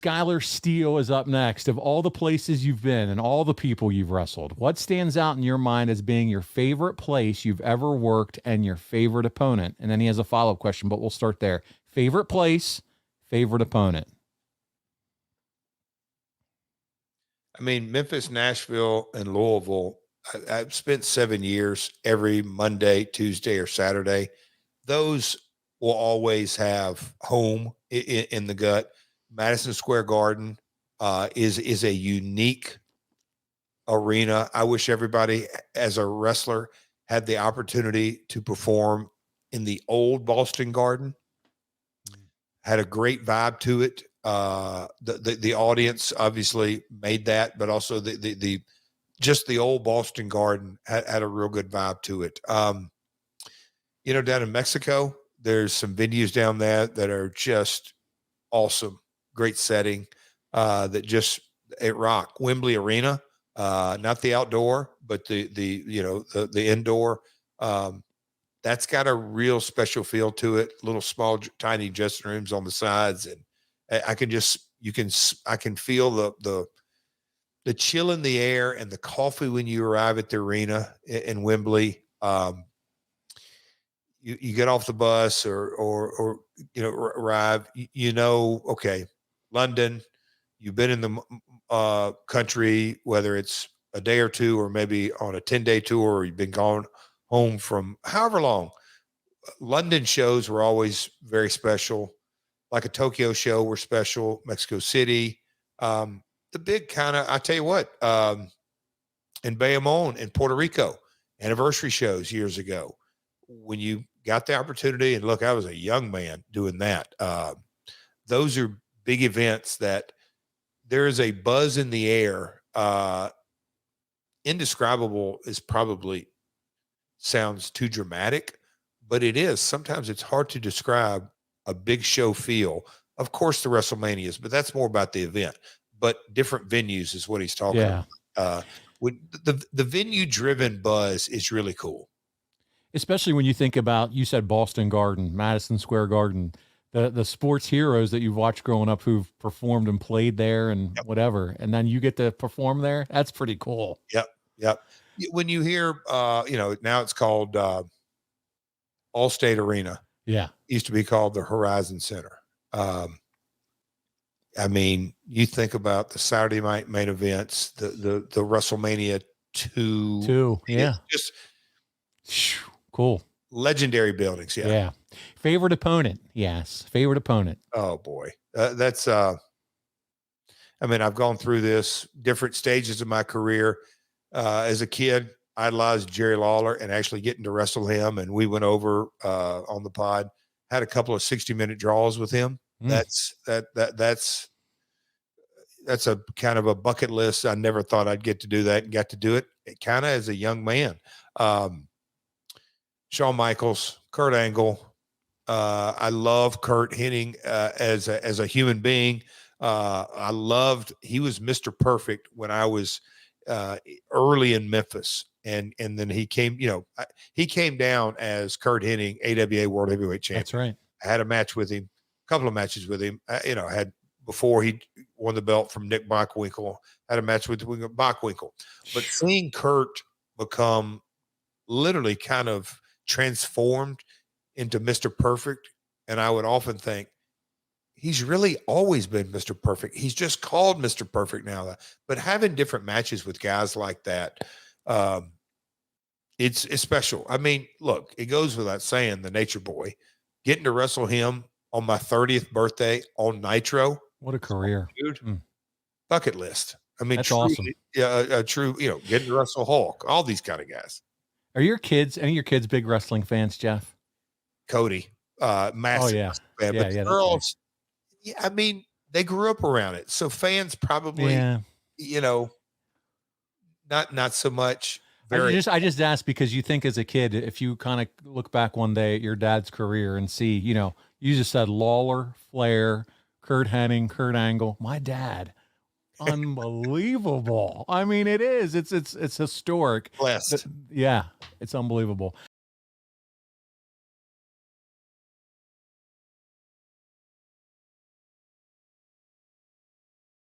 Skylar Steele is up next. Of all the places you've been and all the people you've wrestled, what stands out in your mind as being your favorite place you've ever worked and your favorite opponent? And then he has a follow-up question, but we'll start there. Favorite place, favorite opponent. I mean, Memphis, Nashville, and Louisville, I've spent 7 years every Monday, Tuesday, or Saturday. Those will always have home in the gut. Madison Square Garden is a unique arena. I wish everybody, as a wrestler, had the opportunity to perform in the old Boston Garden. Had a great vibe to it. The audience obviously made that, but also the just the old Boston Garden had a real good vibe to it. You know, down in Mexico, there's some venues down there that are just awesome, great setting. That just it rock. Wembley Arena, not the outdoor, but the you know the indoor. That's got a real special feel to it. Little small, tiny dressing rooms on the sides, and I can feel the chill in the air and the coffee when you arrive at the arena in Wembley. You get off the bus or you know arrive. You know, okay, London. You've been in the country, whether it's a day or two or maybe on a 10-day tour, or you've been gone home from however long. London shows were always very special. Like a Tokyo show were special. Mexico City. The big kind of, I tell you what, in Bayamon in Puerto Rico, anniversary shows years ago, when you got the opportunity, and look, I was a young man doing that. Those are big events that there is a buzz in the air. Indescribable is probably sounds too dramatic, but it is. Sometimes it's hard to describe a big show feel. Of course, the WrestleManias, but that's more about the event. But different venues is what he's talking about. The venue-driven buzz is really cool. Especially when you think about, you said Boston Garden, Madison Square Garden, the sports heroes that you've watched growing up who've performed and played there and whatever, and then you get to perform there. That's pretty cool. Yep. When you hear, you know, now it's called Allstate Arena. Yeah. It used to be called the Horizon Center. I mean, you think about the Saturday night main events, the WrestleMania 2. Yeah. Just cool. Legendary buildings. Yeah. Favorite opponent. Yes. Favorite opponent. Oh boy. That's, I mean, I've gone through this different stages of my career. As a kid, I idolized Jerry Lawler and actually getting to wrestle him. And we went over on the pod, had a couple of 60-minute draws with him. That's a kind of a bucket list. I never thought I'd get to do that, and got to do it kind of as a young man. Shawn Michaels, Kurt Angle. I love Kurt Hennig as a human being. He was Mr. Perfect when I was early in Memphis. And then he came, you know, he came down as Kurt Hennig, AWA World Heavyweight Champion. That's right. I had a match with him, a couple of matches with him. You know, had before he won the belt from Nick Bockwinkel, had a match with Bockwinkel. But seeing Kurt become literally kind of transformed into Mr. Perfect, and I would often think, he's really always been Mr. Perfect. He's just called Mr. Perfect now. But having different matches with guys like that, it's special. I mean, look, it goes without saying, the Nature Boy, getting to wrestle him on my 30th birthday on Nitro. What a career, dude! Bucket list. I mean, that's awesome. Yeah, true. You know, getting to wrestle Hulk, all these kind of guys. Are your kids? Any of your kids big wrestling fans, Jeff? Cody, massive. Oh yeah, fan. But the girls, yeah, I mean, they grew up around it, so fans probably, you know, not so much. I just asked because you think as a kid, if you kind of look back one day at your dad's career and see, you know, you just said Lawler, Flair, Kurt Hennig, Kurt Angle, my dad, unbelievable. I mean, it is. It's historic. Blessed. Yeah, it's unbelievable.